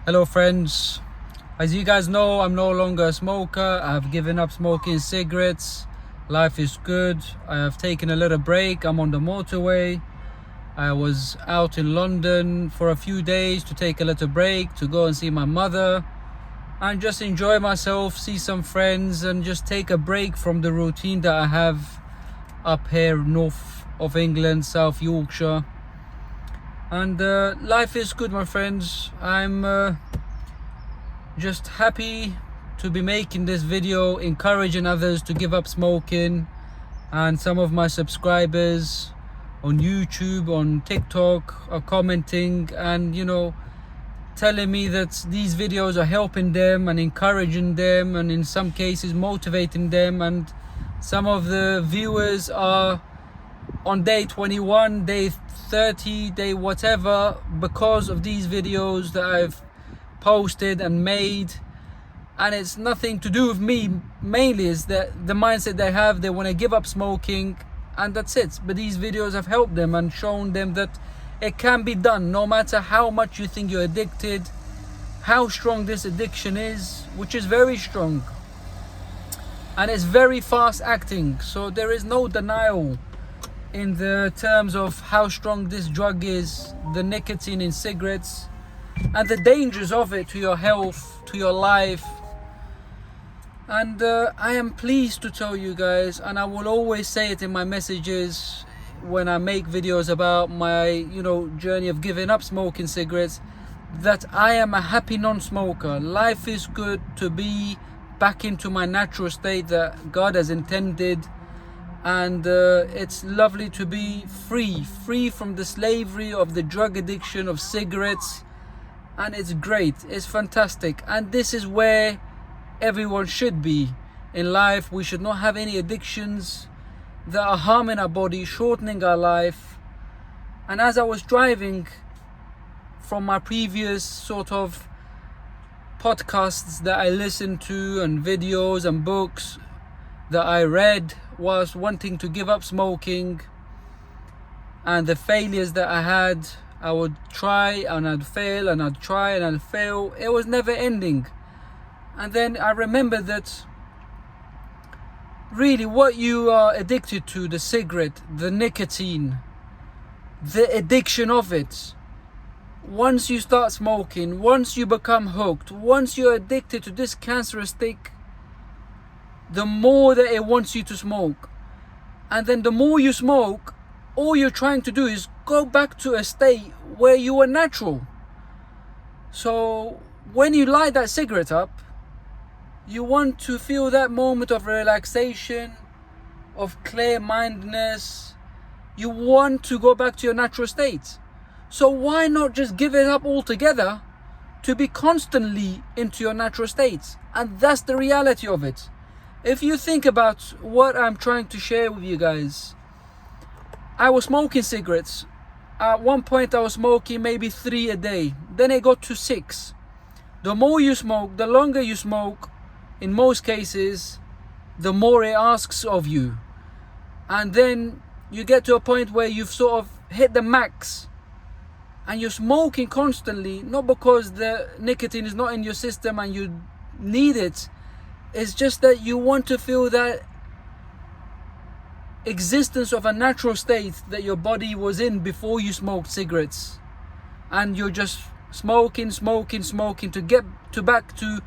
Hello friends, as you guys know, I'm no longer a smoker. I've given up smoking cigarettes. Life is good. I have taken a little break. I'm on the motorway. I was out in London for a few days to take a little break, to go and see my mother and just enjoy myself, see some friends and just take a break from the routine that I have up here north of England, South Yorkshire. And life is good, my friends. I'm just happy to be making this video, encouraging others to give up smoking. And some of my subscribers on YouTube, on TikTok are commenting and telling me that these videos are helping them and encouraging them, and in some cases motivating them. And some of the viewers are on day 21, day 30, day whatever, because of these videos that I've posted and made. And it's nothing to do with me. Mainly is that the mindset they have, they want to give up smoking and that's it. But these videos have helped them and shown them that it can be done, no matter how much you think you're addicted, how strong this addiction is, which is very strong and it's very fast acting. So there is no denial in the terms of how strong this drug is, the nicotine in cigarettes, and the dangers of it to your health, to your life. And I am pleased to tell you guys, and I will always say it in my messages when I make videos about my journey of giving up smoking cigarettes, that I am a happy non-smoker. Life is good to be back into my natural state that God has intended. And it's lovely to be free from the slavery of the drug addiction of cigarettes. And it's great, it's fantastic, and this is where everyone should be in life. We should not have any addictions that are harming our body, shortening our life. And as I was driving from my previous sort of podcasts that I listened to and videos and books that I read whilst wanting to give up smoking, and the failures that I had, I would try and I'd fail and I'd try and I'd fail. It was never ending. And then I remembered that really what you are addicted to, the cigarette, the nicotine, the addiction of it, once you start smoking, once you become hooked, once you're addicted to this cancerous stick, the more that it wants you to smoke. And then the more you smoke, all you're trying to do is go back to a state where you were natural. So when you light that cigarette up, you want to feel that moment of relaxation, of clear-mindedness. You want to go back to your natural state. So why not just give it up altogether to be constantly into your natural state? And that's the reality of it. If you think about what I'm trying to share with you guys, I was smoking cigarettes. At one point I was smoking maybe 3 a day. Then it got to 6. The more you smoke, the longer you smoke, in most cases, the more it asks of you. And then you get to a point where you've sort of hit the max. And you're smoking constantly, not because the nicotine is not in your system and you need it. It's just that you want to feel that existence of a natural state that your body was in before you smoked cigarettes. And you're just smoking to get to back to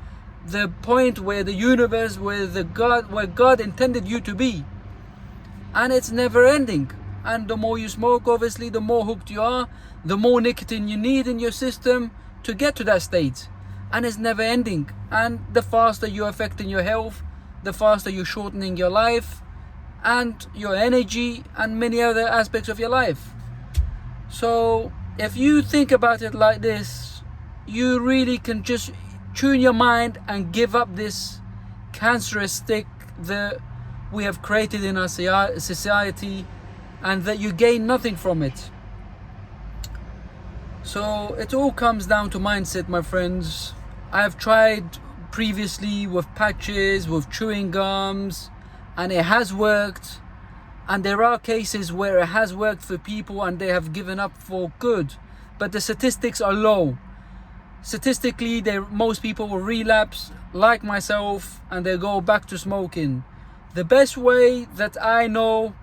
the point where the universe, where God intended you to be. And it's never ending. And the more you smoke, obviously, the more hooked you are, the more nicotine you need in your system to get to that state. And it's never ending. And the faster you're affecting your health, the faster you're shortening your life and your energy and many other aspects of your life. So if you think about it like this, you really can just tune your mind and give up this cancerous stick that we have created in our society, and that you gain nothing from it. So it all comes down to mindset, my friends. I have tried previously with patches, with chewing gums, and it has worked. And there are cases where it has worked for people and they have given up for good. But the statistics are low. statistically, most people will relapse like myself and they go back to smoking. The best way that I know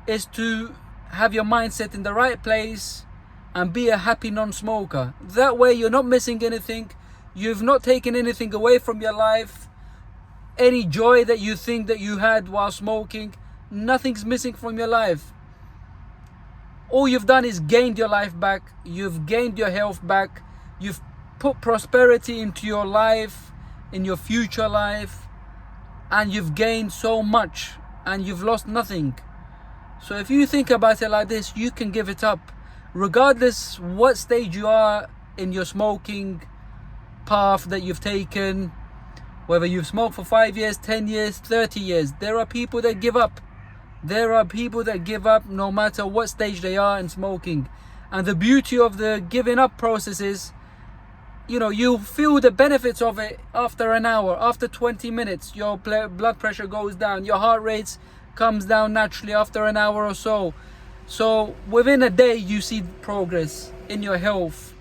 is to have your mindset in the right place and be a happy non-smoker. That way you're not missing anything. You've not taken anything away from your life. Any joy that you think that you had while smoking, nothing's missing from your life. All you've done is gained your life back. You've gained your health back. You've put prosperity into your life, in your future life, and you've gained so much and you've lost nothing. So if you think about it like this, you can give it up. Regardless what stage you are in your smoking path that you've taken, whether you've smoked for 5 years, 10 years, 30 years, there are people that give up. There are people that give up no matter what stage they are in smoking. And the beauty of the giving up process is, you feel the benefits of it after an hour, after 20 minutes. Your blood pressure goes down, your heart rate comes down naturally after an hour or so. So within a day, you see progress in your health.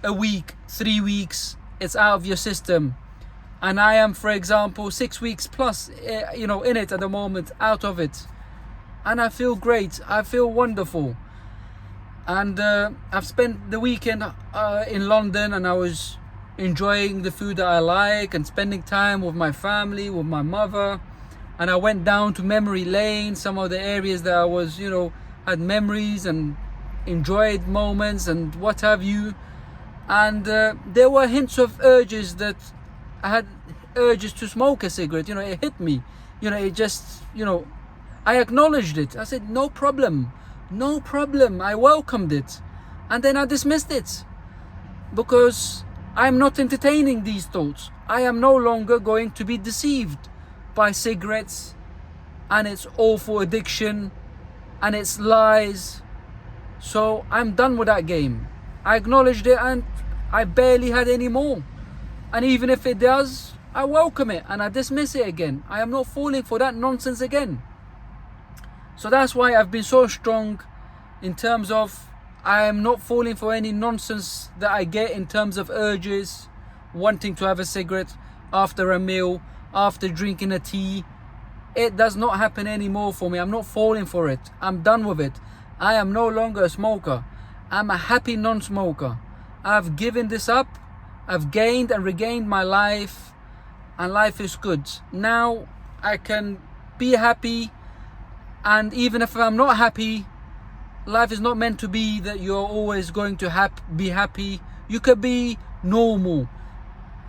A week, 3 weeks, it's out of your system. And I am, for example, 6 weeks plus, in it at the moment, out of it. And I feel great. I feel wonderful. And I've spent the weekend in London, and I was enjoying the food that I like and spending time with my family, with my mother. And I went down to memory lane, some of the areas that I was, had memories and enjoyed moments and what have you. And there were hints of urges that I had urges to smoke a cigarette. It hit me. It just, I acknowledged it. I said, no problem. No problem. I welcomed it. And then I dismissed it. Because I'm not entertaining these thoughts. I am no longer going to be deceived by cigarettes and its awful addiction and its lies. So I'm done with that game. I acknowledged it and I barely had any more. And even if it does, I welcome it and I dismiss it again. I am not falling for that nonsense again. So that's why I've been so strong in terms of I am not falling for any nonsense that I get in terms of urges, wanting to have a cigarette after a meal, after drinking a tea. It does not happen anymore for me. I'm not falling for it. I'm done with it. I am no longer a smoker. I'm a happy non-smoker. I've given this up. I've gained and regained my life, and life is good. Now I can be happy, and even if I'm not happy, life is not meant to be that you're always going to be happy. You could be normal.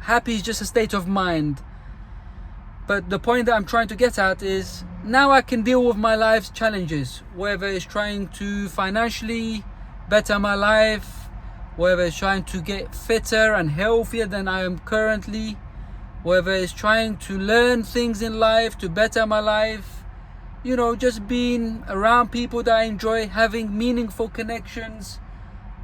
Happy is just a state of mind. But the point that I'm trying to get at is now I can deal with my life's challenges, whether it's trying to financially better my life, whether it's trying to get fitter and healthier than I am currently, whether it's trying to learn things in life to better my life, just being around people that I enjoy, having meaningful connections,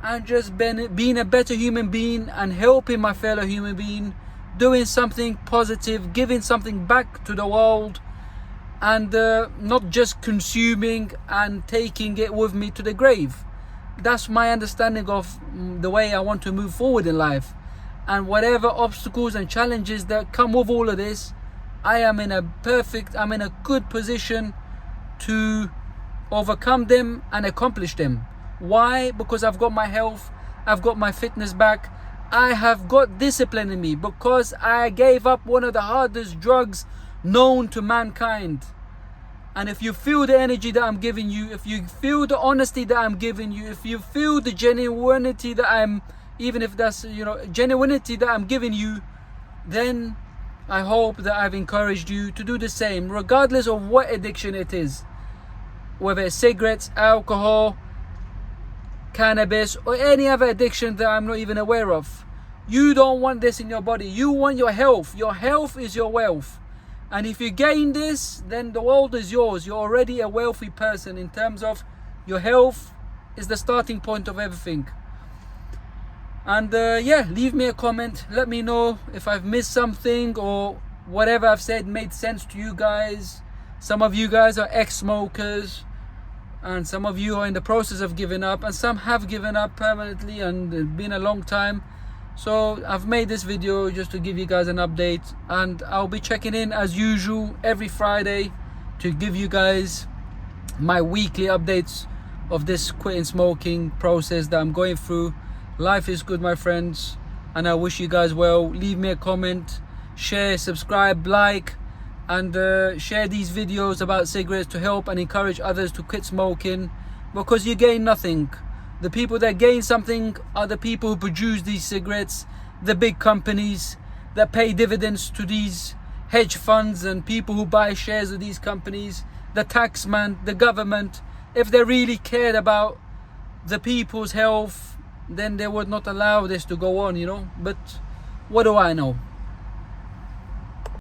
and just being a better human being and helping my fellow human being, doing something positive, giving something back to the world, and not just consuming and taking it with me to the grave. That's my understanding of the way I want to move forward in life. And whatever obstacles and challenges that come with all of this, I'm in a good position to overcome them and accomplish them. Why? Because I've got my health, I've got my fitness back, I have got discipline in me, because I gave up one of the hardest drugs known to mankind. And if you feel the energy that I'm giving you, if you feel the honesty that I'm giving you, if you feel the genuinity that genuinity that I'm giving you, then I hope that I've encouraged you to do the same, regardless of what addiction it is. Whether it's cigarettes, alcohol, cannabis, or any other addiction that I'm not even aware of. You don't want this in your body. You want your health. Your health is your wealth. And if you gain this, then the world is yours. You're already a wealthy person in terms of your health is the starting point of everything. And leave me a comment. Let me know if I've missed something or whatever I've said made sense to you guys. Some of you guys are ex-smokers, and some of you are in the process of giving up, and some have given up permanently and it's been a long time. So I've made this video just to give you guys an update, and I'll be checking in as usual every Friday to give you guys my weekly updates of this quitting smoking process that I'm going through. Life is good, my friends, and I wish you guys well. Leave me a comment, share, subscribe, like, and share these videos about cigarettes to help and encourage others to quit smoking, because you gain nothing. The people that gain something are the people who produce these cigarettes, the big companies that pay dividends to these hedge funds and people who buy shares of these companies, the taxman, the government. If they really cared about the people's health, then they would not allow this to go on, you know. But what do I know?